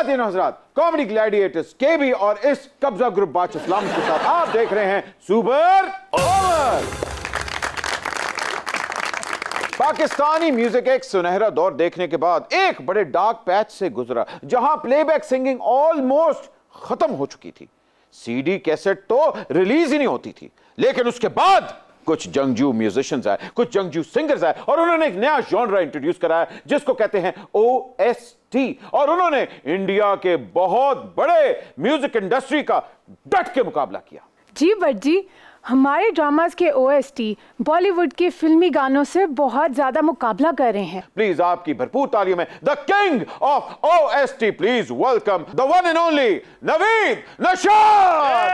ख्वातीन हज़रात, comedy Gladiators केबी और इस कब्जा ग्रुप बाच इस्लाम के साथ आप देख रहे हैं सुपर ओवर। पाकिस्तानी म्यूजिक एक सुनहरा दौर देखने के बाद एक बड़े डार्क पैच से गुजरा, जहां प्लेबैक सिंगिंग ऑलमोस्ट खत्म हो चुकी थी। सीडी कैसेट तो रिलीज ही नहीं होती थी। लेकिन उसके बाद कुछ जंगजू म्यूजिशियंस आए, कुछ जंगजू सिंगर्स आए और उन्होंने एक नया जॉनरा इंट्रोड्यूस कराया जिसको कहते हैं OST। और उन्होंने इंडिया के बहुत बड़े म्यूजिक इंडस्ट्री का डट के मुकाबला किया। जी बट जी, हमारे ड्रामास के OST बॉलीवुड के फिल्मी गानों से बहुत ज्यादा मुकाबला कर रहे हैं। प्लीज आपकी भरपूर तालियों में the king of OST, please welcome the one and only Naveed Nashad.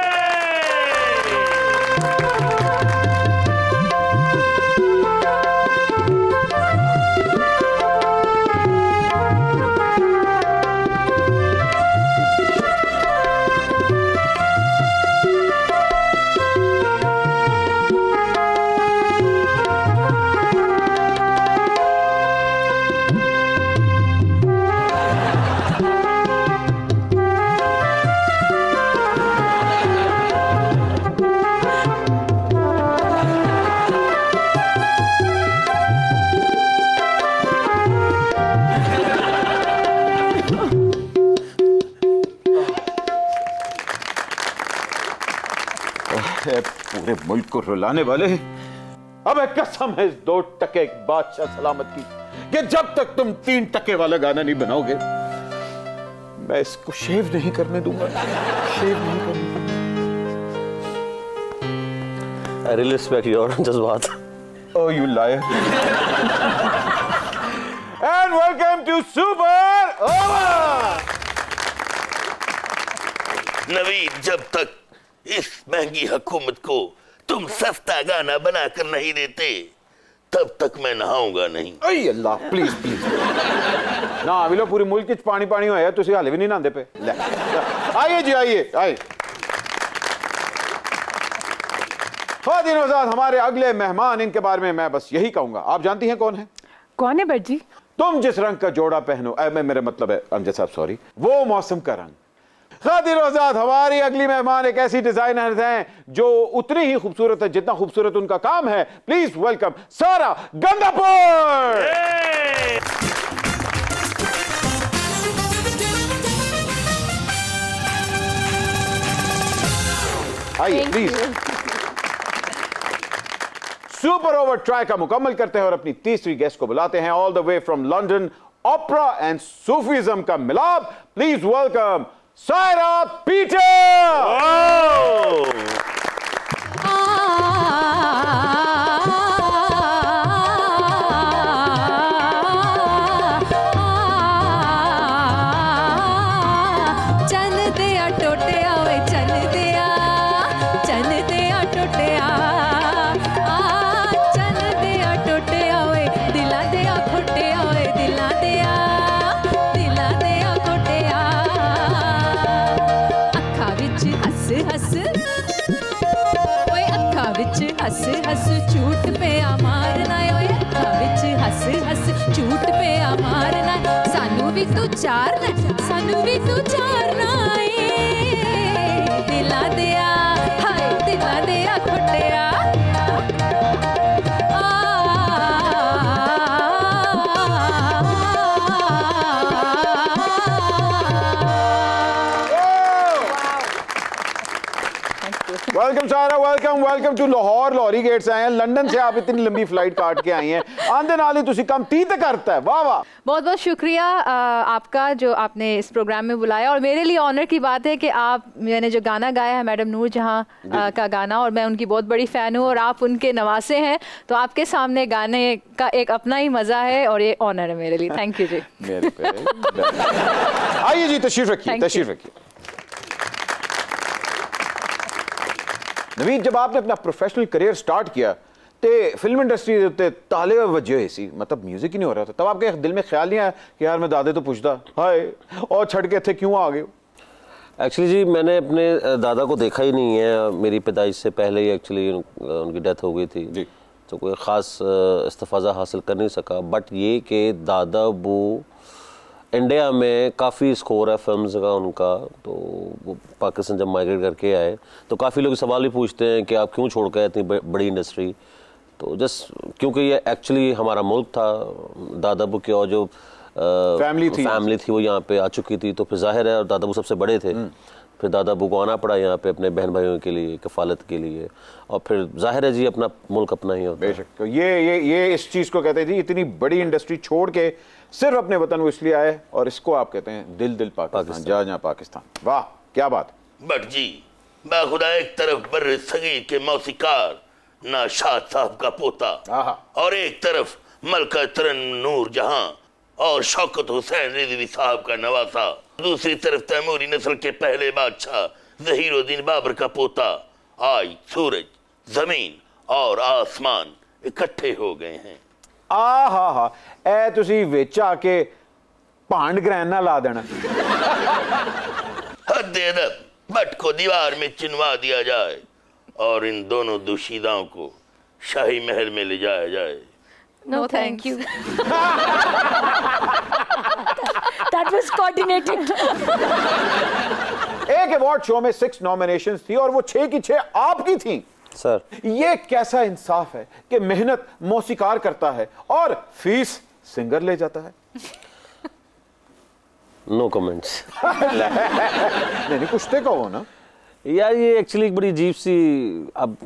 पूरे मुल्क को रुलाने वाले। अब एक कसम है इस 2 टके बादशाह सलामत की कि जब तक तुम 3 टके वाला गाना नहीं बनाओगे मैं इसको शेव नहीं करने दूंगा। शेव नहीं करने दूंगा। I really respect your जज्बात। Oh, you liar. And welcome to Super Over. Naveed, जब तक इस महंगी हुकूमत को तुम सस्ता गाना बनाकर नहीं देते तब तक मैं नहाऊंगा नहीं। अय अल्लाह, प्लीज प्लीज ना मिलो, पूरी मुल्क च पानी पानी होया, तुसी हाले भी नहीं नहांदे पे। आइए जी, आइए आइए। ख्वातीन हज़रात, हमारे अगले मेहमान, इनके बारे में मैं बस यही कहूंगा। आप जानती हैं कौन है? कौन है बट जी? तुम जिस रंग का जोड़ा पहनो, मेरा मतलब है अमजद साहब, सॉरी, वो मौसम का रंग। ख्वातीन हज़रात, हमारी अगली मेहमान एक ऐसी डिजाइनर हैं जो उतनी ही खूबसूरत है जितना खूबसूरत उनका काम है। प्लीज वेलकम सारा गंगापुर। आइए प्लीज। सुपर ओवर ट्राई का मुकम्मल करते हैं और अपनी तीसरी गेस्ट को बुलाते हैं all the way from London, opera and Sufism का मिलाप। Please welcome Saira Peter. चन दिया टोटिया वे, चन दिया टोटिया, चन दिया टोटिया वे, दिला दिया खोटिया वे, दिला दिया खोटिया। अखा विच हस हस ओए, अखा विच हस हस झूठ पे मारना ओए, अखा विच हस हस झूठ पे मारना। सानू भी तू चारना, सानू भी तू चारना ए, दिला दिया हाय, दिला दिया खोटिया। Welcome Sara, welcome welcome to Lahore. लाहौरी गेट से आए हैं, लंदन से आप इतनी लंबी फ्लाइट काट के आई हैं। आंदे नाली तुसी कम तीत करता है। वाह वाह, बहुत बहुत शुक्रिया आपका जो आपने इस प्रोग्राम में बुलाया। और मेरे लिए ऑनर की बात है कि मैंने जो गाना गाया है मैडम नूर जहां का गाना, और मैं उनकी बहुत बड़ी फ़ैन हूँ और आप उनके नवासे हैं, तो आपके सामने गाने का एक अपना ही मज़ा है और ये ऑनर है मेरे लिए। थैंक यू जी। आइए जी, तशरीफ रखिए, तशरीफ रखिए। नवीद, जब आपने अपना प्रोफेशनल करियर स्टार्ट किया तो फिल्म इंडस्ट्री के उत्ते ताले वजे हुए सी, मतलब म्यूजिक ही नहीं हो रहा था, तब आपके दिल में ख्याल नहीं आया कि यार मैं दादे तो पूछता हाय और छड़ के थे क्यों आ गए? एक्चुअली जी, मैंने अपने दादा को देखा ही नहीं है। मेरी पैदाइश से पहले ही एक्चुअली उनकी डेथ हो गई थी जी, तो कोई ख़ास इस्तिफ़ाज़ा हासिल कर नहीं सका। बट ये कि दादा वो इंडिया में काफ़ी स्कोर है फिल्म्स का उनका, तो वो पाकिस्तान जब माइग्रेट करके आए तो काफ़ी लोग सवाल भी पूछते हैं कि आप क्यों छोड़ गए इतनी बड़ी इंडस्ट्री। तो जस्ट क्योंकि ये एक्चुअली हमारा मुल्क था, दादा अबू की और जो फैमिली थी वो यहाँ पे आ चुकी थी, तो फिर जाहिर है, और दादा अबू सबसे बड़े थे, फिर दादा अबू को आना पड़ा यहाँ पे अपने बहन भाइयों के लिए, कफालत के लिए, और फिर जाहिर है जी अपना मुल्क अपना ही होता है। बेशक। तो ये इस चीज़ को कहते हैं जी, इतनी बड़ी इंडस्ट्री छोड़ के सिर्फ अपने वतन वो इसलिए आए, और इसको आप कहते हैं दिल पाकिस्तान, जहाँ पाकिस्तान। वाह क्या बात। बट जी बाखुदा एक तरफ बर्र सगीर के मौसीकार नाशाद साहब का पोता, और एक तरफ मलका तरन नूर जहां और शौकत हुसैन रिजवी साहब का नवासा, दूसरी तरफ तैमूरी नस्ल के पहले बादशाह ज़हीरुद्दीन बाबर का पोता। आज सूरज, जमीन और आसमान इकट्ठे हो गए हैं। हा ए तुसी विच आके भांड ग्रैन ना ला देना। हद अदब, बट को दीवार में चिनवा दिया जाए और इन दोनों दुशीदाओं को शाही महल में ले जाया जाए। No, thank you. That was coordinated. एक अवार्ड शो में 6 नॉमिनेशंस थी और वो 6 की 6 आपकी थी। सर ये कैसा इंसाफ है कि मेहनत मौसीकार करता है और फीस सिंगर ले जाता है। No comments. नहीं कुछ तो कहो ना यार, ये एक्चुअली एक बड़ी अजीब सी, अब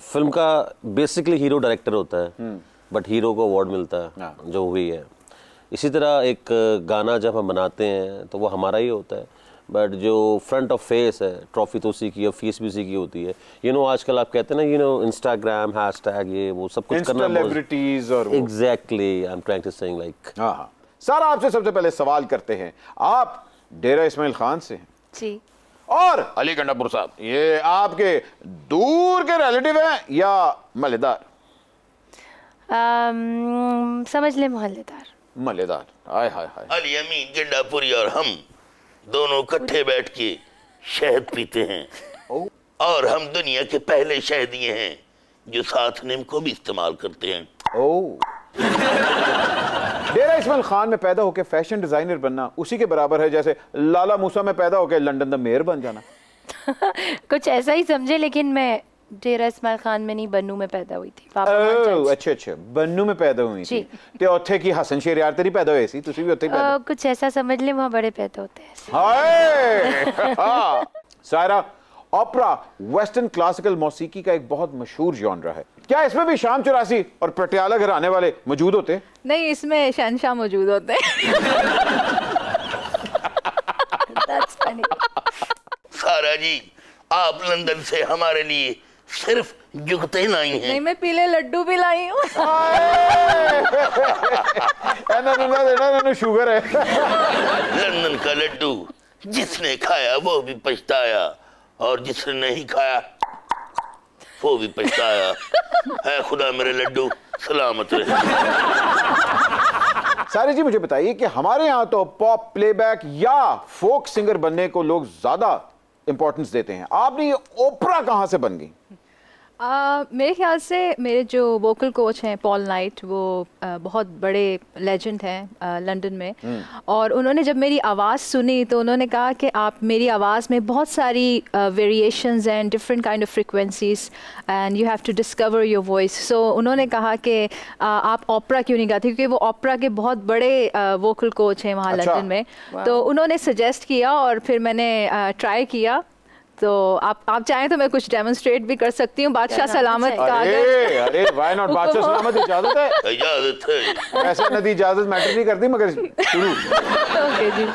फिल्म का बेसिकली हीरो डायरेक्टर होता है, बट हीरो को अवार्ड मिलता है जो भी है। इसी तरह एक गाना जब हम बनाते हैं तो वो हमारा ही होता है, बट जो फ्रंट ऑफ फेस है, ट्रॉफी तो उसी की है, फीस भी उसी की होती है। आजकल आप कहते हैं ना, इंस्टाग्राम हैशटैग, ये वो सब कुछ करना, सेलिब्रिटीज और exactly I am trying to saying like. हाँ सारा आपसे सबसे पहले सवाल करते हैं, आप डेरा इस्माइल खान से हैं जी। और अली गंडापुर साहब ये आपके दूर के रिलेटिव हैं या मलेदार? समझ ले मोहल्लेदार। मलेदार। हाय हाय हाय। अली अमीन गंडापुरी और हम दोनों इकट्ठे बैठ के शहद पीते हैं, और हम दुनिया के पहले शहदिये हैं जो साथ नीम को भी इस्तेमाल करते हैं। डेरा इस्माइल खान में पैदा होकर फैशन डिजाइनर बनना उसी के बराबर है जैसे लाला मूसा में पैदा होकर लंदन द मेयर बन जाना। कुछ ऐसा ही समझे, लेकिन मैं डेरा इस्माइल खान में नहीं, बन्नू में पैदा हुई थी। अच्छा बन्नू में पैदा हुई थी ते उत्थे की हसन शेरियार तेरी पैदा हुई सी, तुसी भी उत्थे पैदा? कुछ ऐसा समझ ले, वहाँ बड़े पैदा होते हैं। हाय सायरा, ओपेरा वेस्टर्न क्लासिकल मौसीकी का एक बहुत मशहूर जॉनरा है, क्या इसमें भी शाम 84 और पटियाला घराने वाले मौजूद होते हैं? नहीं, इसमें शहनशाह मौजूद होते हैं। That's funny. सारा जी आप लंदन से हमारे लिए सिर्फ जुगते लाई हैं। नहीं, मैं पीले लड्डू भी लाई हूँ। शुगर है। लंदन का लड्डू जिसने खाया वो भी पछताया, और जिसने नहीं खाया वो भी पछताया। है खुदा मेरे लड्डू सलामत रहे। सारी जी मुझे बताइए कि हमारे यहाँ तो पॉप प्लेबैक या फोक सिंगर बनने को लोग ज्यादा इंपॉर्टेंस देते हैं, आपने ये ओपेरा कहाँ से बन गई? मेरे ख्याल से मेरे जो वोकल कोच हैं पॉल नाइट, वो बहुत बड़े लेजेंड हैं लंदन में, और उन्होंने जब मेरी आवाज़ सुनी तो उन्होंने कहा कि आप, मेरी आवाज़ में बहुत सारी variations and different kind of frequencies and you have to discover your voice. So उन्होंने कहा कि आप ओपेरा क्यों नहीं गाती, क्योंकि वो ओपेरा के बहुत बड़े वोकल कोच हैं वहाँ लंदन में। तो उन्होंने सजेस्ट किया और फिर मैंने ट्राई किया। तो आप चाहें तो मैं कुछ डेमोन्स्ट्रेट भी कर सकती हूँ। बादशाह सलामत का अरे व्हाई नॉट, बादशाह सलामत इजाजत है, इजाजत है। ऐसे नदी इजाजत मैटर नहीं करती, मगर शुरू। ओके जी।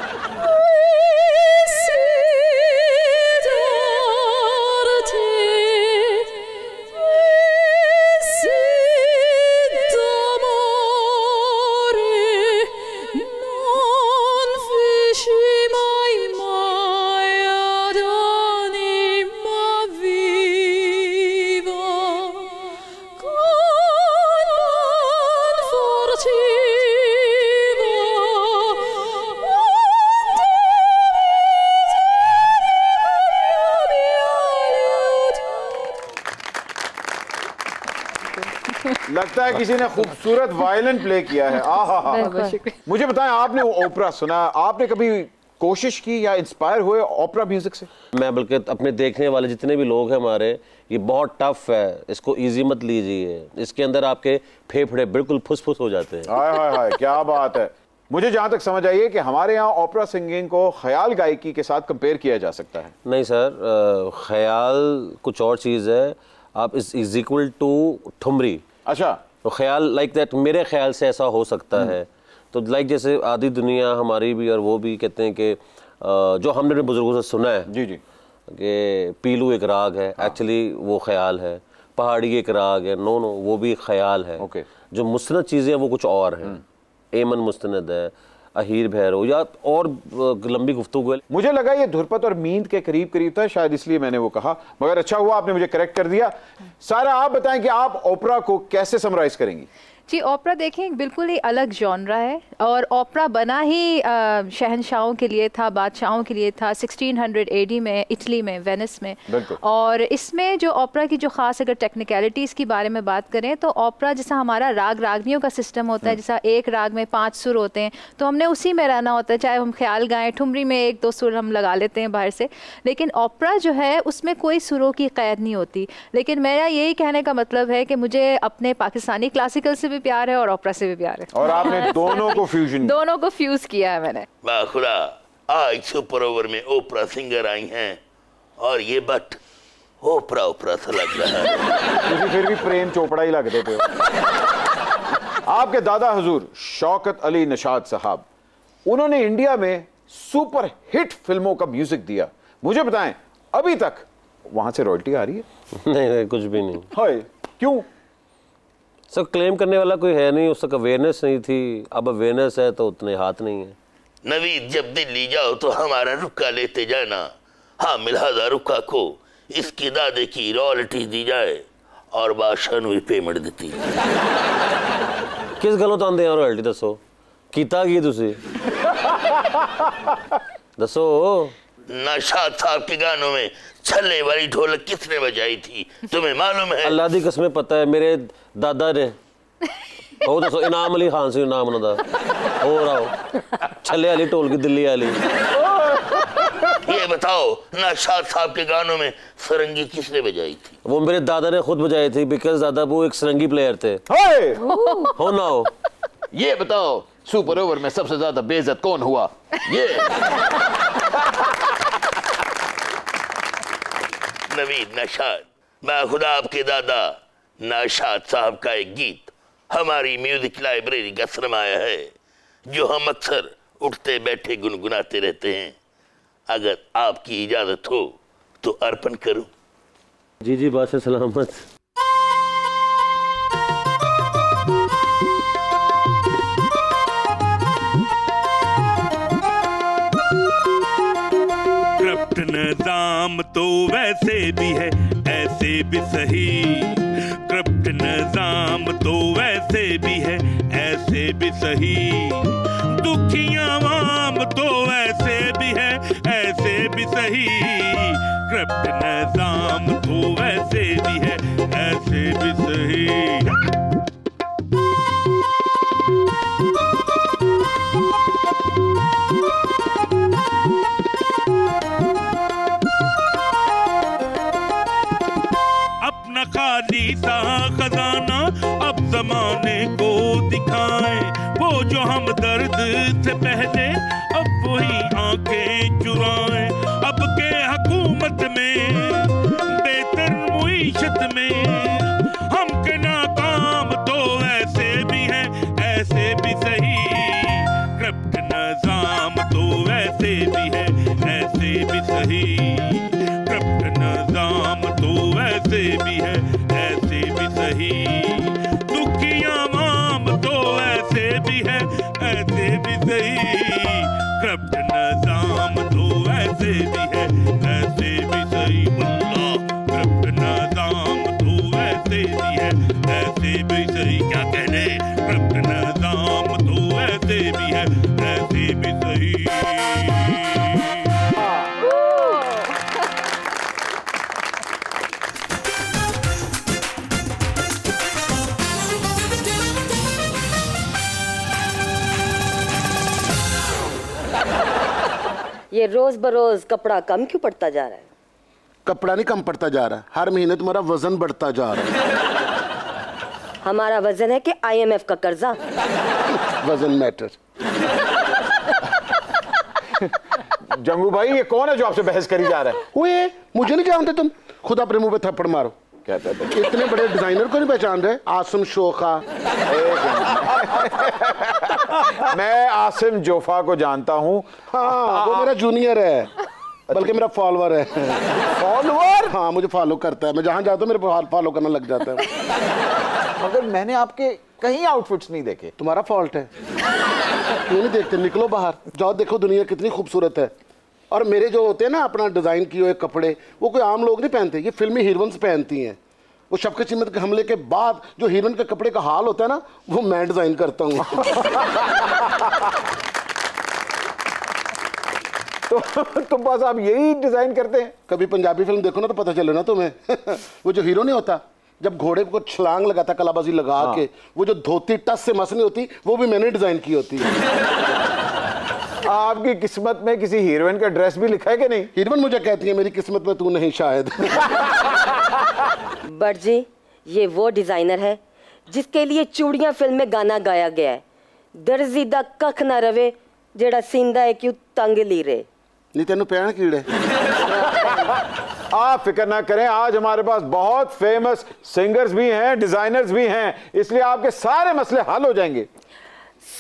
लगता है किसी ने खूबसूरत वायलिन प्ले किया है। मुझे बताएं, आपने ओपरा सुना, आपने कभी कोशिश की या इंस्पायर हुए ओपरा म्यूजिक से? मैं बल्कि अपने देखने वाले जितने भी लोग हैं हमारे, ये बहुत टफ है, इसको इजी मत लीजिए, इसके अंदर आपके फेफड़े बिल्कुल फुस-फुस हो जाते हैं। हाय हाय हाय, क्या बात है। मुझे जहां तक समझ आई है कि हमारे यहाँ ओपरा सिंगिंग को ख्याल गायकी के साथ कंपेयर किया जा सकता है। नहीं सर, ख्याल कुछ और चीज़ है। आप इज इक्वल टू ठुमरी। अच्छा, तो ख्याल लाइक दैट मेरे ख्याल से ऐसा हो सकता है। तो लाइक जैसे आधी दुनिया हमारी भी और वो भी कहते हैं कि जो हमने अपने बुजुर्गों से सुना है जी जी, कि पीलू एक राग है, एक्चुअली वो ख्याल है। पहाड़ी एक राग है, नो वो भी ख्याल है। ओके। जो मुस्तनद चीज़ें हैं वो कुछ और हैं। एमन मुस्तनद है, अहीर भैरव, या और लंबी गुफ्तगू है। मुझे लगा ये धुरपत और मींद के करीब करीब था, शायद इसलिए मैंने वो कहा, मगर अच्छा हुआ आपने मुझे करेक्ट कर दिया। सारा, आप बताएं कि आप ओपरा को कैसे समराइज करेंगी? जी, ओपरा देखें बिल्कुल ही अलग जॉनरा है, और ओपरा बना ही शहनशाहों के लिए था, बादशाहों के लिए था 1600 AD में इटली में, वेनिस में। और इसमें जो ओपरा की जो ख़ास अगर टेक्निकलिटीज़ की बारे में बात करें तो ओपरा जैसा हमारा राग रागनियों का सिस्टम होता है, जैसा एक राग में 5 सुर होते हैं, तो हमने उसी में रहना होता है, चाहे हम ख्याल गाएं, ठुमरी में 1-2 सुर हम लगा लेते हैं बाहर से। लेकिन ओपरा जो है उसमें कोई सुरों की क़ैद नहीं होती। लेकिन मेरा यही कहने का मतलब है कि मुझे अपने पाकिस्तानी क्लासिकल से प्यार है और ओपरा से भी प्यार है, और आपने दोनों को फ्यूज किया है मैंने। वाह खुदा, आज सुपर ओवर में ओपरा सिंगर आई हैं और ये बट ओपरा ओपरा सा लग रहा है। फिर भी प्रेम चोपड़ा ही लगते थे। आपके दादा हुजूर शौकत अली नशाद साहब, उन्होंने इंडिया में सुपर हिट फिल्मों का म्यूजिक दिया। मुझे बताएं, अभी तक वहां से रॉयल्टी आ रही है? नहीं, कुछ भी नहीं। हाय, क्यों? सर, क्लेम करने वाला कोई है नहीं, उस तक अवेयरनेस नहीं थी। अब अवेयरनेस है तो उतने हाथ नहीं है। नवीद, जब दिल्ली जाओ तो हमारा रुक्का लेते जाना। हाँ, मिलहाजा रुक्का को इसकी दादे की रॉयल्टी दी जाए और बादशाह भी पेमेंट दी। किस गलों तो आंदे रॉयल्टी दसो, कीता की तुसी दसो। नशाद साहब के गानों में छल्ले वाली ढोलक किसने बजाई थी, तुम्हें मालूम है? अल्लाह दी कसमें पता है, मेरे दादा ने। वो दसो, इनाम अली खान से नाम उन्होंने, और आओ छल्ले वाली ढोल की दिल्ली वाली। ये बताओ, नशाद साहब के गानों में सरंगी किसने बजाई थी? वो मेरे दादा ने खुद बजाई थी, बिकॉज दादा वो एक सरंगी प्लेयर थे। हो ना हो। ये बताओ, सुपर ओवर में सबसे ज्यादा बेइज्जत कौन हुआ? ये नवीद नशाद, बाखुदा आपके दादा नशाद साहब का एक गीत हमारी म्यूजिक लाइब्रेरी का सरमाया है, जो हम अक्सर उठते बैठे गुनगुनाते रहते हैं। अगर आपकी इजाजत हो तो अर्पण करूं। जी जी, बात से सलामत। निज़ाम तो वैसे भी है, ऐसे भी सही। करप्ट निज़ाम तो वैसे भी है, ऐसे भी सही। दुखी आवाम तो वैसे भी है, ऐसे भी सही। करप्ट निज़ाम तो वैसे भी है, ऐसे भी सही। खाली सा खजाना अब जमाने को दिखाए, वो जो हम दर्द से पहले अब वही आंखें चुराए। अब के हुकूमत में बेहतर मुईशत में हम के नाकाम तो ऐसे भी है, ऐसे भी सही। करप्ट निज़ाम तो वैसे भी है, ऐसे भी सही। करप्ट निज़ाम तो वैसे भी है, ऐसे भी सही। दुखी आवाम तो ऐसे भी है, ऐसे भी सही। करप्ट निज़ाम तो ऐसे भी है, ऐसे भी सही। अल्लाह, करप्ट निज़ाम तो ऐसे भी है, ऐसे भी सही। क्या कहने, करप्ट निज़ाम तो ऐसे भी है, ऐसे भी सही। ये रोज बरोज कपड़ा कम क्यों पड़ता जा रहा है? कपड़ा नहीं कम पड़ता जा रहा, हर महीने तुम्हारा वजन बढ़ता जा रहा है। हमारा वजन है कि IMF का कर्जा? वजन मैटर। जंगू भाई ये कौन है जो आपसे बहस करी जा रहा है? ओए मुझे नहीं जानते तुम, खुद अपने मुंह पे थप्पड़ मारो। कहते थे इतने बड़े डिजाइनर को नहीं पहचान रहे? आसिम शोखा। मैं आसिम जोफा को जानता हूँ। हाँ वो मेरा जूनियर है, बल्कि मेरा फॉलोअर है। फॉलोअर? हाँ मुझे फॉलो करता है, मैं जहाँ जाता हूँ मेरे फॉलो करना लग जाता है। मगर मैंने आपके कहीं आउटफिट्स नहीं देखे। तुम्हारा फॉल्ट है, क्यों नहीं देखते? निकलो बाहर, जाओ देखो दुनिया कितनी खूबसूरत है। और मेरे जो होते हैं ना अपना डिज़ाइन किए हुए कपड़े, वो कोई आम लोग नहीं पहनते, ये फिल्मी हीरोइंस पहनती हैं। वो शफ़क़त चीमत के हमले के बाद जो हीरोइन के कपड़े का हाल होता है ना, वो मैं डिज़ाइन करता हूँ। तो तुम बस आप यही डिज़ाइन करते हैं? कभी पंजाबी फिल्म देखो ना तो पता चले ना तुम्हें। वो जो हीरो नहीं होता, जब घोड़े को छलांग लगाता कलाबाजी लगा के, वो जो धोती टस से मस नहीं होती, वो भी मैंने डिज़ाइन की होती है। आपकी किस्मत में किसी हीरोइन का ड्रेस भी लिखा है कि नहीं? हीरोइन मुझे कहती है मेरी किस्मत में तू नहीं शायद। बट जी ये वो डिजाइनर है जिसके लिए चूड़ियां फिल्म में गाना गाया गया है, दर्जी दा कख ना रवे जेड़ा सींदा है क्यों तंग ली रे। नहीं तेनू पैण कीड़े। आप फिक्र ना करें, आज हमारे पास बहुत फेमस सिंगर्स भी हैं, डिजाइनर्स भी हैं, इसलिए आपके सारे मसले हल हो जाएंगे।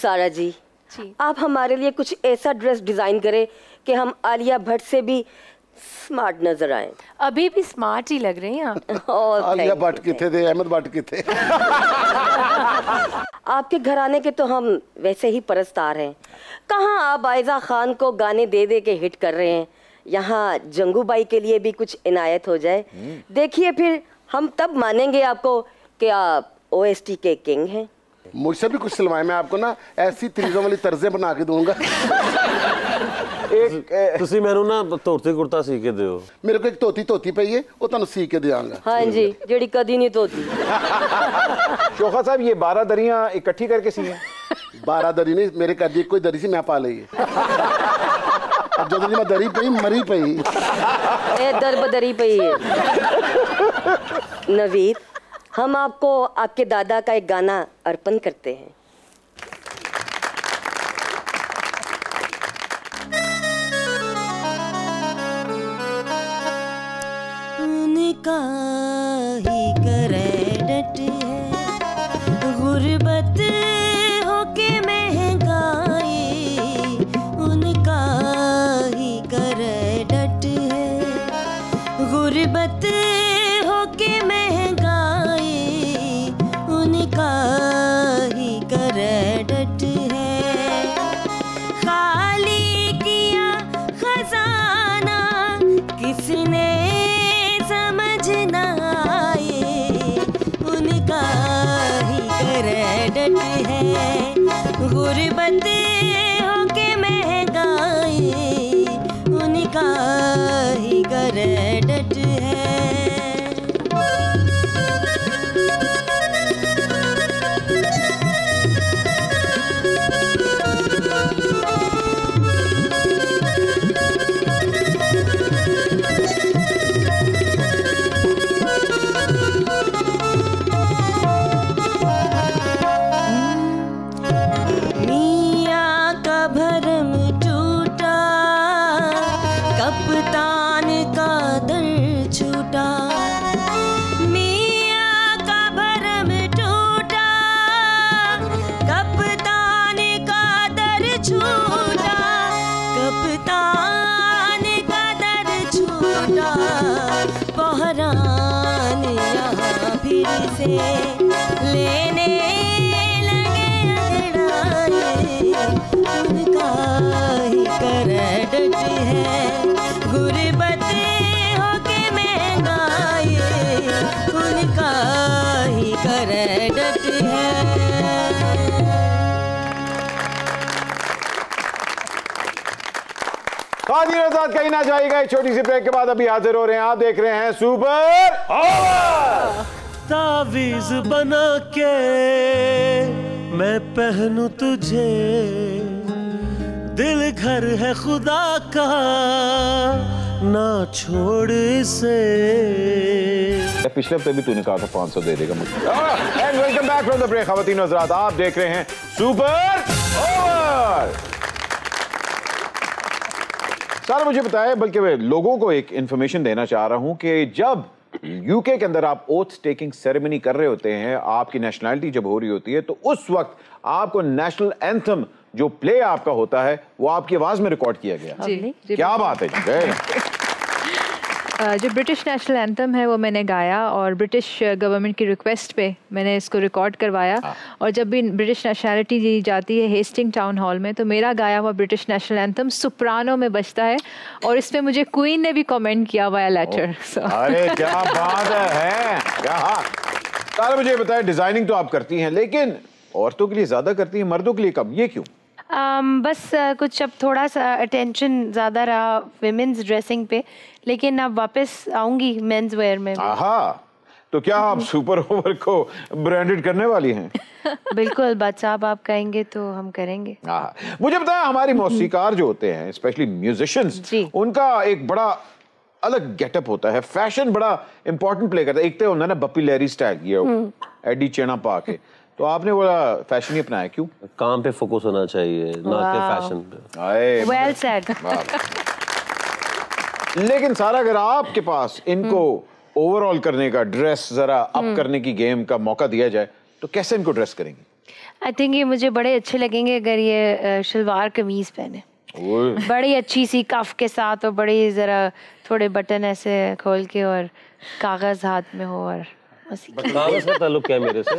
सारा जी आप हमारे लिए कुछ ऐसा ड्रेस डिजाइन करें कि हम आलिया भट्ट से भी स्मार्ट नजर आए। अभी भी स्मार्ट ही लग रहे हैं आप। आलिया भट्ट किथे थे, अहमद भट्ट किथे। आपके घराने के तो हम वैसे ही परस्तार हैं, कहाँ आप आयजा खान को गाने दे दे के हिट कर रहे हैं, यहाँ जंगू बाई के लिए भी कुछ इनायत हो जाए। देखिए फिर हम तब मानेंगे आपको कि आप OST के किंग हैं। मुझसे भी कुछ सिलवाए, मैं आपको ना ऐसी तरीकों वाली तर्जें बना के दूंगा। ਤੁਸੀਂ ਮੈਨੂੰ ਨਾ ਧੋਤੀ ਕੁੜਤਾ ਸੀ ਕੇ ਦਿਓ। मेरे को एक धोती पई है, वो ਤੁਹਾਨੂੰ सी के देंगा। हाँ जी जेड़ी कदी नहीं धोती। शोखा साहब ये 12 दरियां इकट्ठी करके सी हैं? 12 दरी नहीं, मेरे घर दी कोई दरी सी मैं पा ली है। अब जो मैं दरी पई मरी पई ए दरबदरी पई है। नवीद हम आपको आपके दादा का एक गाना अर्पण करते हैं। उनका ही क्रेडिट है गुर्बत होके महंगाई, उनका ही क्रेडिट है गुर्बत होके महंगाई, उनका ही क्रेडिट है। खाली किया खजाना किसने समझ ना आए, उनका ही क्रेडिट है गुर्बत होके महंगाई, उनका ही क्रेडिट है। से लेने लगे अंगड़ाई, उनका ही क्रेडिट है गुर्बत होके महंगाई, उनका ही क्रेडिट है। कादिर आजाद कहीं ना जाएगा, एक छोटी सी ब्रेक के बाद अभी हाजिर हो रहे हैं। आप देख रहे हैं सुपर ओवर। तावीज बना के मैं पहनूं तुझे, दिल घर है खुदा का, ना छोड़ इसे। पिछले हफ्ते भी तूने कहा था 500 दे देगा मुझे। And welcome back from the break. ख़वातीन और हज़रात, आप देख रहे हैं सुपर ओवर। सर मुझे बताए, बल्कि मैं लोगों को एक इंफॉर्मेशन देना चाह रहा हूं कि जब यूके के अंदर आप ओथ टेकिंग सेरेमनी कर रहे होते हैं, आपकी नेशनैलिटी जब हो रही होती है, तो उस वक्त आपको नेशनल एंथम जो प्ले आपका होता है वो आपकी आवाज में रिकॉर्ड किया गया। जी, क्या बात है जी। जो ब्रिटिश नेशनल एंथम है वो मैंने गाया और ब्रिटिश गवर्नमेंट की रिक्वेस्ट पे मैंने इसको रिकॉर्ड करवाया। और जब भी ब्रिटिश नेशनलिटी दी जाती है हेस्टिंग टाउन हॉल में, तो मेरा गाया हुआ ब्रिटिश नेशनल एंथम सोप्रानो में बजता है और इसमें मुझे क्वीन ने भी कमेंट किया हुआ है लेटर। अरे क्या बात है, क्या। मुझे बताए, डिजाइनिंग तो आप करती हैं, लेकिन औरतों के लिए ज्यादा करती हैं, मर्दों के लिए कम, ये क्यों? बस कुछ अब थोड़ा सा अटेंशन ज़्यादा रहा विमेंस ड्रेसिंग पे, लेकिन अब वापस आऊंगी मेंस वेयर में। आहा, तो क्या आप सुपर ओवर को ब्रांडेड करने वाली हैं? बिल्कुल बात साहब, आप कहेंगे तो हम करेंगे। मुझे बताया, हमारी मौसीकार जो होते हैं, स्पेशली म्यूजिशियंस, उनका एक बड़ा अलग गेटअप होता है, फैशन बड़ा इंपॉर्टेंट प्ले करता है। एक तो होता है ना बप्पी लहरी स्टाइल, ये एडी चेना पा के, तो आपने बोला फैशन ही अपनाया, क्यों? काम पे फोकस होना चाहिए, ना कि फैशन पे। Well said. लेकिन सारा अगर आपके पास इनको ओवरऑल करने का, ड्रेस जरा अप करने की गेम का मौका दिया जाए, तो कैसे इनको ड्रेस करेंगे? आई थिंक ये मुझे बड़े अच्छे लगेंगे अगर ये शलवार कमीज पहने, बड़ी अच्छी सी कफ के साथ और बड़ी जरा थोड़े बटन ऐसे खोल के और कागज हाथ में हो। और कागज का ताल्लुक क्या है मेरे से?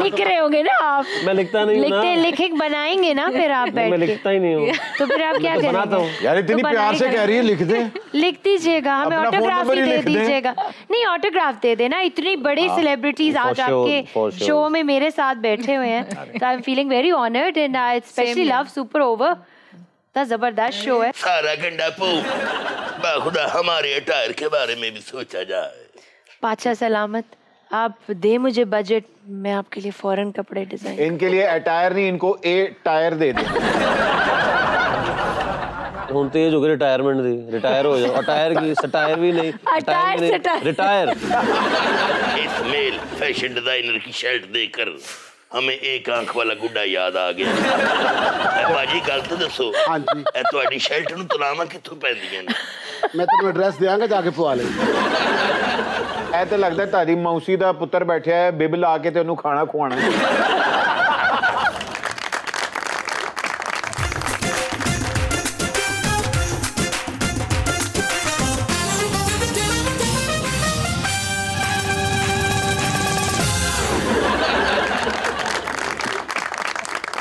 लिख रहे होंगे ना आप? मैं लिखता नहीं हूं ना। लिखे बनाएंगे ना फिर आप बैठ के। मैं लिखता ही नहीं हूँ। तो फिर आप क्या करेंगे? यार इतनी प्यार से कह रही है, लिख दे। लिख दीजिएगा, हमें ऑटोग्राफ भी दे दीजिएगा। नहीं, ऑटोग्राफ दे देना। इतनी बड़ी सेलिब्रिटीज आज आपके शो में मेरे साथ बैठे हुए हैं, तो I am feeling very honoured and I specially love super over. जबरदस्त शो है। सारा गंडा पो बाखुदा हमारे अटायर के बारे में भी सोचा जाए। पाचा सलामत, आप दे मुझे बजट, मैं आपके लिए फॉरेन कपड़े डिजाइन। इनके लिए अटायर नहीं, इनको ए टायर दे दे। ਹੁਣ ਤੇ ਜੋ रिटायरमेंट दी, रिटायर हो जाओ। अटायर की सटायर भी नहीं, रिटायर। इस मेल फैशन डिजाइनर की शर्ट देखकर हमें एक आंख वाला गुड्डा याद आ गया। बाजी गल तो दसो, हाँ जी, ਤੁਹਾਡੀ शर्ट ਨੂੰ ਤਲਾਵਾਂ ਕਿੱਥੋਂ ਪੈਂਦੀਆਂ ਨੇ? मैं तेन एड्रेस देंगा, जाके पवा ले। ऐ तो लगता है तारी मौसी दा पुत्र बैठा है, बिब ला के ते ओनू खाना खुआना।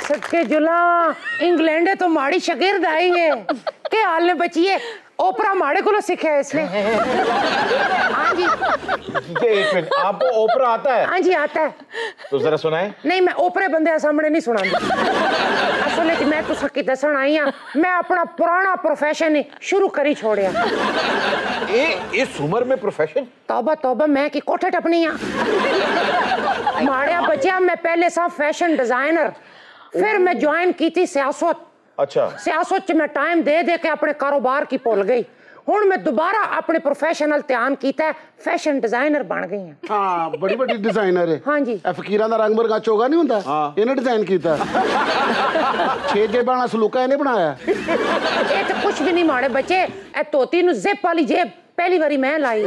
सच्चे जुला इंग्लैंड तो माड़ी शगिर्द आएंगे के हाल ने बचिए। ओपरा माड़े को सीखे इसने। हाँ जी, एक मिनट, आपको ओपरा आता है? हाँ जी आता है। तो जरा सुनाए। नहीं, मैं ओपरे बंदे सामने नहीं सुना। असल में मैं तो सकी दसन आई हाँ, मैं अपना पुराना प्रोफेशन शुरू करी छोड़िया। इस उम्र में प्रोफेशन? तौबा तौबा, मैं की कोठे टपनी हाँ। माड़िया बचिया, मैं पहले सा फैशन डिजाइनर, फिर मैं ज्वाइन की थी सियासत। अच्छा। सियासत मैं टाइम दे दे के अपने कारोबार की भूल गई। हुण मैं दोबारा अपने प्रोफेशनल ध्यान कीता, फैशन डिजाइनर बन गई हैं। हाँ, बड़ी बड़ी डिजाइनर है। हाँ जी। फकीरां दा रंग बरगा चोगा नहीं हुंदा, इन्हें डिजाइन कीता। 6 जेब वाला सलूका इन्हें बनाया। ये तो कुछ भी नहीं माड़े बच्चे, ए तोती नु जिप वाली जेब पहली बारी मैं लाई।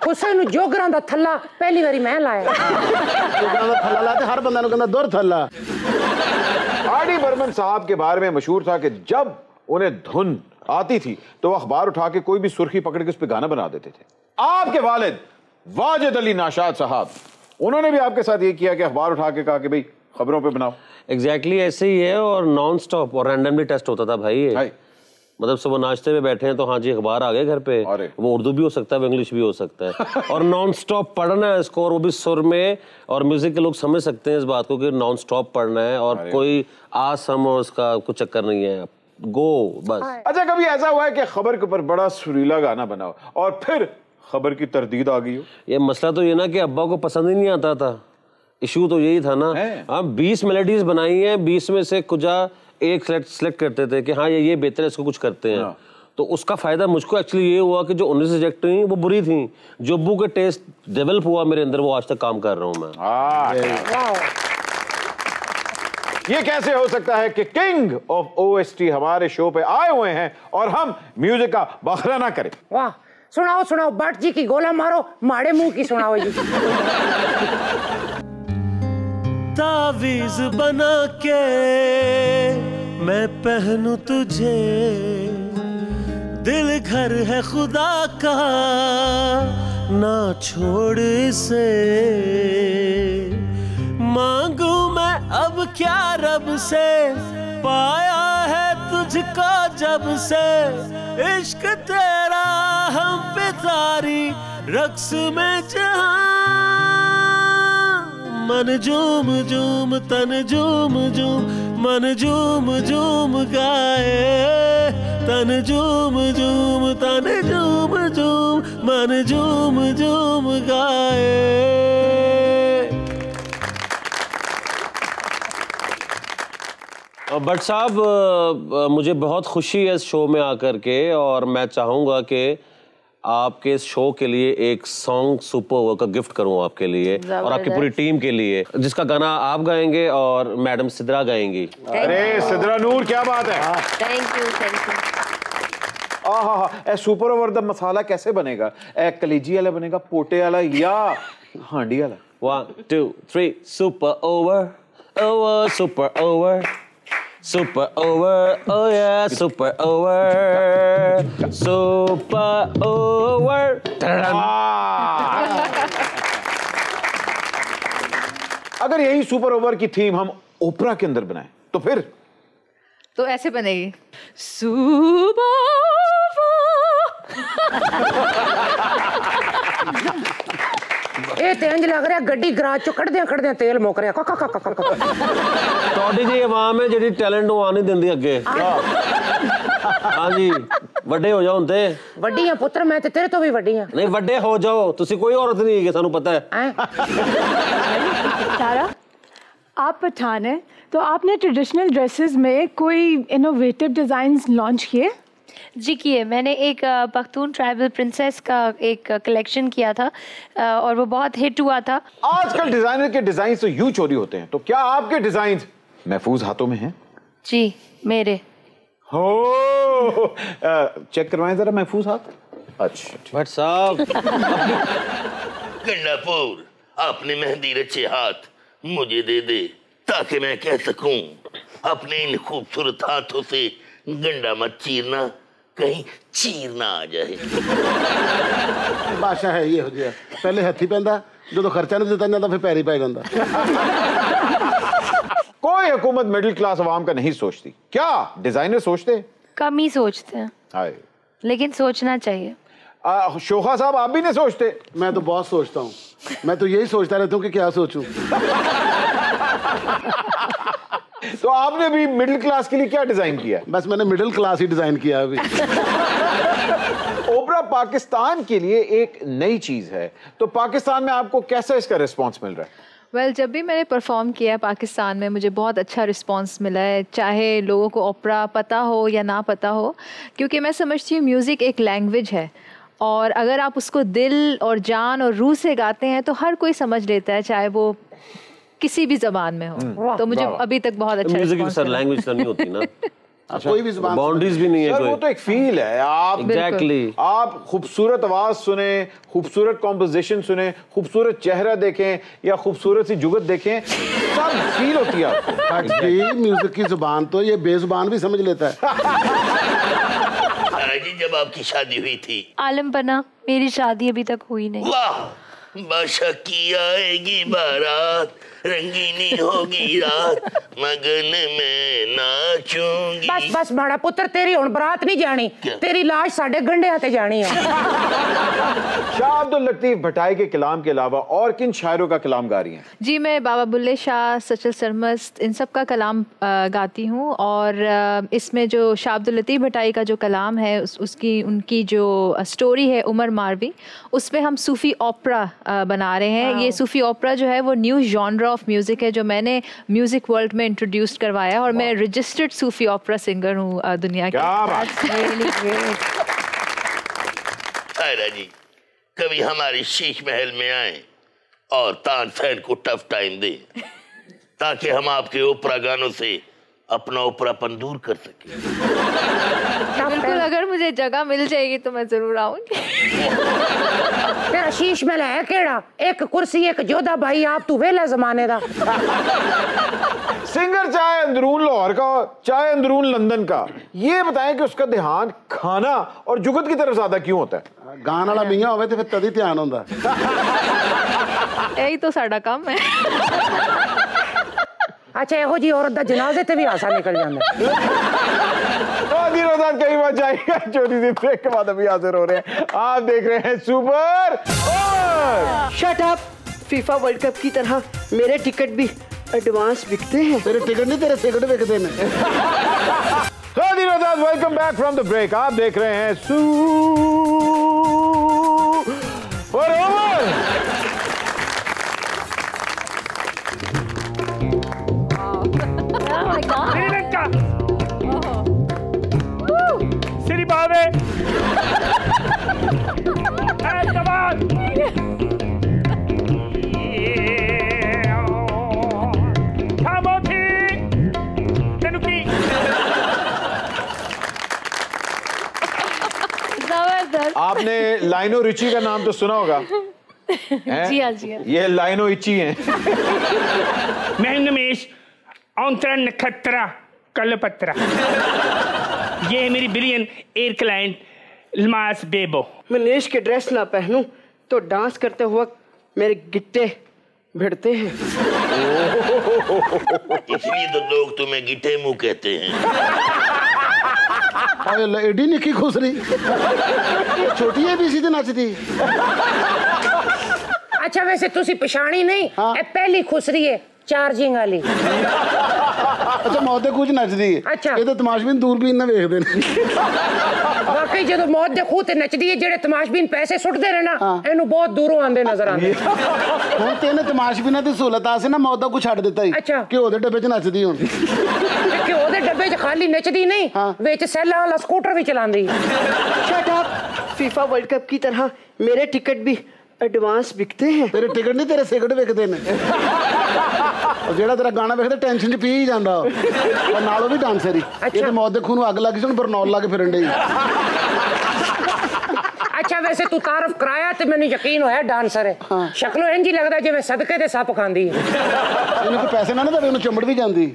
खुसे नु जोगरां दा थल्ला पहली बारी मैं लाया। जोगरां दा थल्ला लाते हर बंदा नु कहंदा दुर थल्ला। आर.डी. बर्मन साहब के बारे में मशहूर था कि जब उन्हें धुन आती थी तो वो अखबार उठा के कोई भी सुर्खी पकड़ के उस पर गाना बना देते थे। आपके वालिद वाजिद अली नाशाद साहब, उन्होंने भी आपके साथ ये किया कि अखबार उठा के कहा कि भाई खबरों पे बनाओ। एग्जैक्टली ऐसे ही है, और नॉन स्टॉप और रैंडमली टेस्ट होता था भाई। मतलब सुबह नाश्ते में बैठे हैं तो हाँ जी अखबार आ गए घर पे, वो उर्दू भी हो सकता है, वो इंग्लिश भी हो सकता है। और नॉन स्टॉप पढ़ना है इसको, और वो भी सुर में। और म्यूजिक के लोग समझ सकते हैं इस बात को कि नॉन स्टॉप पढ़ना है, और कोई आसम और उसका कुछ चक्कर नहीं है, गो बस। अच्छा, कभी ऐसा हुआ है कि खबर के ऊपर बड़ा सुरीला गाना बनाओ और फिर खबर की तरदीद आ गई हो? ये मसला तो ये ना कि अब्बा को पसंद ही नहीं आता था, इशू तो यही था ना, हम 20 मेलोडीज बनाई हैं, 20 में से कुछ एक सेलेक्ट करते थे कि हाँ ये बेहतर है, इसको कुछ करते हैं। तो उसका फायदा मुझको एक्चुअली ये हुआ कि जो 19 रिजेक्ट हुई वो बुरी थी, जोब्बू के टेस्ट डेवलप हुआ मेरे अंदर, वो आज तक काम कर रहा हूँ मैं। ये कैसे हो सकता है कि किंग ऑफ ओएसटी हमारे शो पे आए हुए हैं और हम म्यूजिक का बखरा ना करें। वाह, सुनाओ सुनाओ, भट्ट जी की गोला मारो, माड़े मुंह की सुनाओ जी। तावीज बना के मैं पहनूं तुझे, दिल घर है खुदा का ना छोड़ इसे, मांगू मैं अब क्या रब से, पाया है तुझको जब से, इश्क तेरा हम पे तारी रक्स में जहां, मन झूम झूम तन झूम झूम, मन झूम झूम गाए, तन झूम झूम तन झूम झूम, मन झूम झूम गाए। भट्ट साहब, मुझे बहुत खुशी है इस शो में आकर के, और मैं चाहूँगा कि आपके इस शो के लिए एक सॉन्ग सुपर का गिफ्ट करूँ आपके लिए और आपकी पूरी टीम के लिए, जिसका गाना आप गाएंगे और मैडम सिद्रा गाएंगी। अरे सिद्रा नूर, क्या बात है। Thank you. A super over the masala कैसे बनेगा? ए कलेजी वाला बनेगा, पोटे वाला या हांडी वाला? 1 2 3 super over, over super over, super over, oh yeah, super over, super over. अगर यही सुपर ओवर की थीम हम ओपरा के अंदर बनाएं तो फिर तो ऐसे बनेगी, सुपर ये तेंज लग रहा गड्डी गराज चो कढ़दे तेल मुक रहा। ਤੁਹਾਡੀ ਜੀ ਆਵਾਮ ਹੈ ਜਿਹੜੀ ਟੈਲੈਂਟ ਨੂੰ ਆ ਨਹੀਂ ਦਿੰਦੀ ਅੱਗੇ। ਹਾਂ ਜੀ, ਵੱਡੇ ਹੋ ਜਾਓ ਹੁਣ ਤੇ। ਵੱਡੀ ਆ ਪੁੱਤਰ, ਮੈਂ ਤੇ ਤੇਰੇ ਤੋਂ ਵੀ ਵੱਡੀ ਆ। ਨਹੀਂ, ਵੱਡੇ ਹੋ ਜਾਓ, ਤੁਸੀਂ ਕੋਈ औरत नहीं है, ਸਾਨੂੰ पता है। सारा, आप पठान हैं तो आपने ट्रेडिशनल ड्रेसेस में कोई इनोवेटिव डिजाइन्स लॉन्च किए? जी किए, मैंने एक पख्तून ट्राइबल प्रिंसेस का एक कलेक्शन किया था और वो बहुत हिट हुआ था। आजकल डिजाइनर के डिजाइन तो यूं चोरी होते हैं, तो क्या आपके डिजाइन महफूज हाथों में हैं? जी मेरे। हो चेक करवाएं जरा महफूज हाथ। अच्छा भट्ट साहब। गंडापुर, अपने मेहंदी रचे हाथ मुझे दे दे ताकि मैं कह सकूं अपने इन खूबसूरत हाथों से गंडा मत चीरना, कहीं चीरना आ जाए। भाषा है ये हो गया, पहले हथी पैंदा, जो खर्चा नहीं देता जाता फिर पैर ही पै जाता। कोई हुकूमत मिडिल क्लास अवाम का नहीं सोचती, क्या डिजाइनर सोचते? कम ही सोचते हैं। हाय, लेकिन सोचना चाहिए। शोखा साहब, आप भी नहीं सोचते? मैं तो बहुत सोचता हूँ, मैं तो यही सोचता रहता हूँ कि क्या सोचूं। तो आपने भी मिडिल क्लास के लिए क्या डिजाइन किया? बस मैंने मिडिल क्लास ही डिजाइन किया अभी। ओपरा पाकिस्तान के लिए एक नई चीज है, तो पाकिस्तान में आपको कैसा इसका रिस्पांस मिल रहा है? वेल, जब भी मैंने परफॉर्म किया पाकिस्तान में मुझे बहुत अच्छा रिस्पांस मिला है, चाहे लोगों को ओपरा पता हो या ना पता हो, क्योंकि मैं समझती हूँ म्यूज़िक एक लैंग्वेज है और अगर आप उसको दिल और जान और रूह से गाते हैं तो हर कोई समझ लेता है, चाहे वो किसी भी जबान में हो। तो मुझे अभी तक बहुत अच्छा म्यूजिक की सर लैंग्वेज तो नहीं होती ना। अच्छा, कोई भी ज़बान, बाउंड्रीज भी नहीं है कोई। वो तो एक फील है। आप एग्जैक्टली आप खूबसूरत आवाज सुने, खूबसूरत कॉम्पोजिशन सुने, खूबसूरत चेहरा देखें या खूबसूरत सी जुगत देखें, सब फील होती है आपको। म्यूजिक की जुबान तो ये बेजुबान भी समझ लेता है। जी, जब आपकी शादी हुई थी? आलम बना, मेरी शादी अभी तक हुई नहीं। वाह, बादशाह की आएगी बारात, रंगीनी होगी रात, मगन में नाचूंगी। बस बस माड़ा पुत्र, तेरी हुण बरात नहीं जानी, तेरी लाश साडे गंढियां ते जानी है। शाह अब्दुल लतीफ भट्टाई के कलाम के अलावा और किन शायरों का कलाम गा रही हैं? जी, मैं बाबा बुल्ले शाह, सचल सरमस्त, इन सब का कलाम गाती हूँ। और इसमें जो शाह अब्दुल लतीफ भट्टाई का जो कलाम है, उनकी जो स्टोरी है उमर मारवी, उसमें हम सूफ़ी ओपरा बना रहे हैं। ये सूफ़ी ओपरा जो है वो न्यू जॉनरा ऑफ म्यूज़िक है जो मैंने म्यूज़िक वर्ल्ड में इंट्रोड्यूस करवाया, और मैं रजिस्टर्ड सूफ़ी ओपरा सिंगर हूँ दुनिया की। सायरा जी, कभी हमारे शीश महल में आए और तानसेन को टफ टाइम दे, ताकि हम आपके ओपरा गानों से अपना ओपरापन दूर कर सके। बिल्कुल, अगर मुझे जगह मिल जाएगी तो मैं जरूर आऊंगी। तेरा शीश महल है केड़ा? एक कुर्सी, एक जोधा भाई, आप तू वेला जमाने दा। सिंगर चाहे अंदरून लाहौर का हो, चाहे अंदरून लंदन का, ये बताएं कि उसका ध्यान खाना और जुगत की तरफ ज्यादा क्यों होता है? गान वाला मियां होवे ते फिर तदी ध्यान होंदा। यही तो साडा काम है। अच्छा, एहो जी औरत दा जनाजे ते भी आसा निकल जांदा। कई बार जाएगा, छोटी सी ब्रेक के बाद अभी हाजिर हो रहे हैं। आप देख रहे हैं super over. Shut up. FIFA World Cup की तरह मेरे टिकट भी एडवांस बिकते हैं। तेरे टिकट नहीं, तेरे सिगरेट बिकते हैं। Welcome back from the break. आप देख रहे हैं सुपर ओवर। श्रीलंका सिरी बावे हैदराबाद खामोशी तेनुकी। आपने लाइनो रिची का नाम तो सुना होगा। जी हाँ, जी हाँ। ये लाइनो इची हैं। मैं नमेश औंतरा नखत्रा कलपत्रा। ये है मेरी बिलियन एयर क्लाइंट लमास बेबो। मनीष के ड्रेस ना पहनूं तो डांस करते हुए मेरे गिट्टे भिड़ते हैं। इसलिए तो लोग तुम्हें गिट्टे मुंह कहते हैं। एडी निकी खुसरी छोटी है भी सीधे नचदी। अच्छा, वैसे तुसी पछाणी नहीं, ए पहली खुसरी है चार्जिंग वाली। अच्छा, मौत दे कुछ नचदी है। अच्छा, ये तो तमाशबीन दूरबीन ना देखदे ने। वाकई जो मौत दे खूह ते नचदी है, जेड़े तमाशबीन पैसे सुटदे ने ना, इनु बहुत दूरों आंदे नजर आंदे। हुण ते ने तमाशबीनां दी सहूलत आसे ना मौत दा कुछ छड्ड दित्ता ही। अच्छा, घ्यो दे डब्बे च नचदी हुण। घ्यो दे डब्बे च खाली नचदी नहीं, विच सैला वाला स्कूटर भी चलांदी। Shut up. FIFA World Cup की तरह मेरे टिकट भी एडवांस बिकते हैं। तेरे टिकट नहीं, तेरे सिगरेट बिकते ने। और जेड़ा तेरा गाना वेखदा टेंशन च पी ही जांदा, और नालों भी डांसर ही। ये तो मौत दे खूह नूं अग लग गई, बरनौल ला के फिरन डई। अच्छा, वैसे तू तारफ कराया ते मैनू यकीन होया डांसर है। शक्लों इंज ही लगदा जिवें सदके दे सप खांदी है। इन्हें कोई पैसे ना ना देवे, उन्हें चुंबड़ भी जांदी।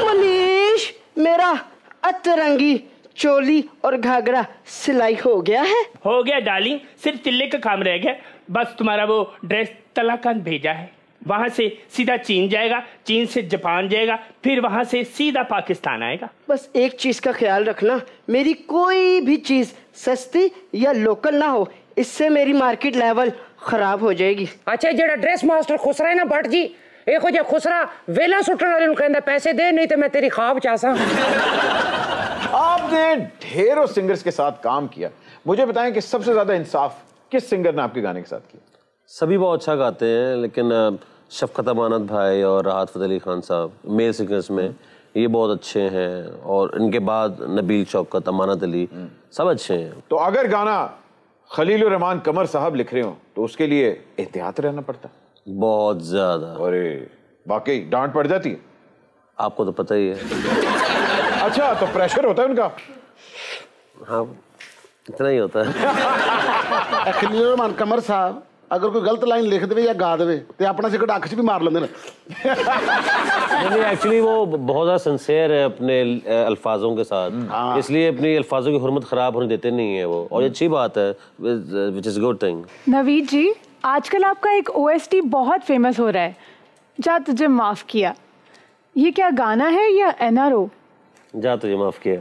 मनीष, मेरा अतरंगी चोली और घाघरा सिलाई हो गया है। हो गया डार्लिंग, सिर्फ तिल्ले का काम रह गया। बस तुम्हारा वो ड्रेस तलाकान भेजा है, वहां से सीधा चीन जाएगा, चीन से जापान जाएगा, फिर वहां से सीधा पाकिस्तान आएगा। बस एक चीज का ख्याल रखना, मेरी कोई भी चीज सस्ती या लोकल ना हो, इससे मेरी मार्केट लेवल खराब हो जाएगी। अच्छा, जेड़ा ड्रेस मास्टर खुसरा है ना भट्ट जी, एक जो खुसरा वेला सुटन वाले नु कहंदा पैसे दे, नहीं तो मैं तेरी ख्वाब चासा। आपने ढेरों सिंगर्स के साथ काम किया, मुझे बताएं कि सबसे ज्यादा इंसाफ किस सिंगर ने आपके गाने के साथ किया? सभी बहुत अच्छा गाते हैं, लेकिन शफकत अमानत भाई और राहत फ़तेह अली खान साहब मेल सिंगर्स में ये बहुत अच्छे हैं, और इनके बाद नबील शौकत, अमानत अली, सब अच्छे हैं। तो अगर गाना खलीलुर रहमान कमर साहब लिख रहे हो तो उसके लिए एहतियात रहना पड़ता? बहुत ज्यादा। अरे वाकई डांट पड़ जाती है? आपको तो पता ही है। अच्छा, तो प्रेशर होता है उनका? हाँ, इतना ही होता है। खलीलुर रहमान कमर साहब अगर कोई गलत लाइन लिख दे या गा दे तो अपना सिगरेट अख च भी मार लेंगे। नहीं, एक्चुअली वो बहुत ज़्यादा सिंसियर है अपने अल्फाजों के साथ, इसलिए अपनी अल्फाजों की हुर्मत ख़राब होने देते नहीं है वो, और ये अच्छी बात है, which is good thing. Naveed ji, आजकल आपका एक OST बहुत फेमस हो रहा है, जा तुझे माफ़ किया। ये क्या गाना है या NRO? जा तुझे माफ किया।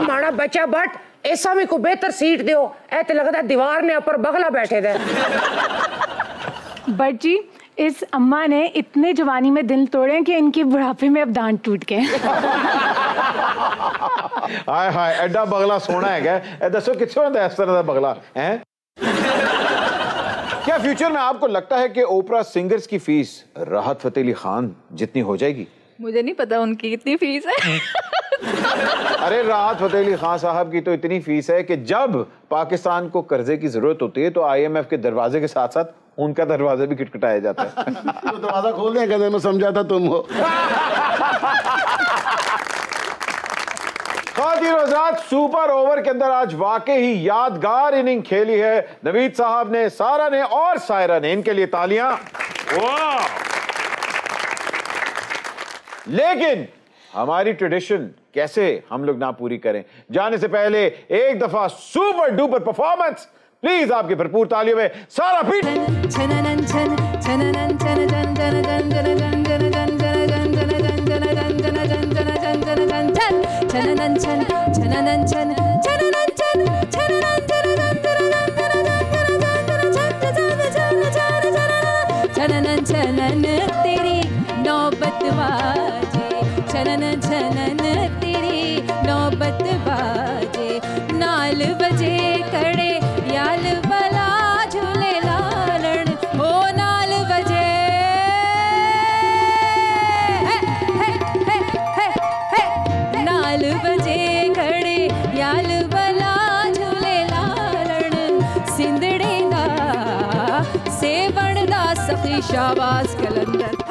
माड़ा बच्चा बट ऐसा में को बेहतर सीट दियो, ऐसे लगता दीवार ने ऊपर बगला बैठे थे। बट जी इस अम्मा ने इतने जवानी में दिल तोड़े कि इनके बुढ़ापे में अब दांत टूट गए। हाय हाय एडा बगला सोना है क्या? दसो किसको होता है इस तरह का बगला है? क्या फ्यूचर में आपको लगता है कि ओपरा सिंगर्स की फीस राहत फतेह अली खान जितनी हो जाएगी? मुझे नहीं पता उनकी कितनी फीस है। अरे राहत फतेह अली खान साहब की तो इतनी फीस है कि जब पाकिस्तान को कर्जे की जरूरत होती है तो IMF के दरवाजे के साथ साथ उनका दरवाजा भी खटखटाया जाता है। तो दरवाजा खोल दें, कहते मैं समझा था तुम हो। खातिन और हज़रात, सुपर ओवर के अंदर आज वाकई ही यादगार इनिंग खेली है नवीद साहब ने, सारा ने और सायरा ने। इनके लिए तालियां। लेकिन हमारी ट्रेडिशन कैसे हम लोग ना पूरी करें? जाने से पहले एक दफा सुपर डुपर परफॉर्मेंस प्लीज आपकी भरपूर तालियों में सारा पीट। तेरी नौबत बाजे, छनन छनन तेरी नौबत बाजे, नाल बजे कड़े याल बला झूले लालण हो, नाल बजे नाल बजे कड़े याल बला झूले लालण, सिंधड़े दा सेवण दा सखी शाबाश कलंदर।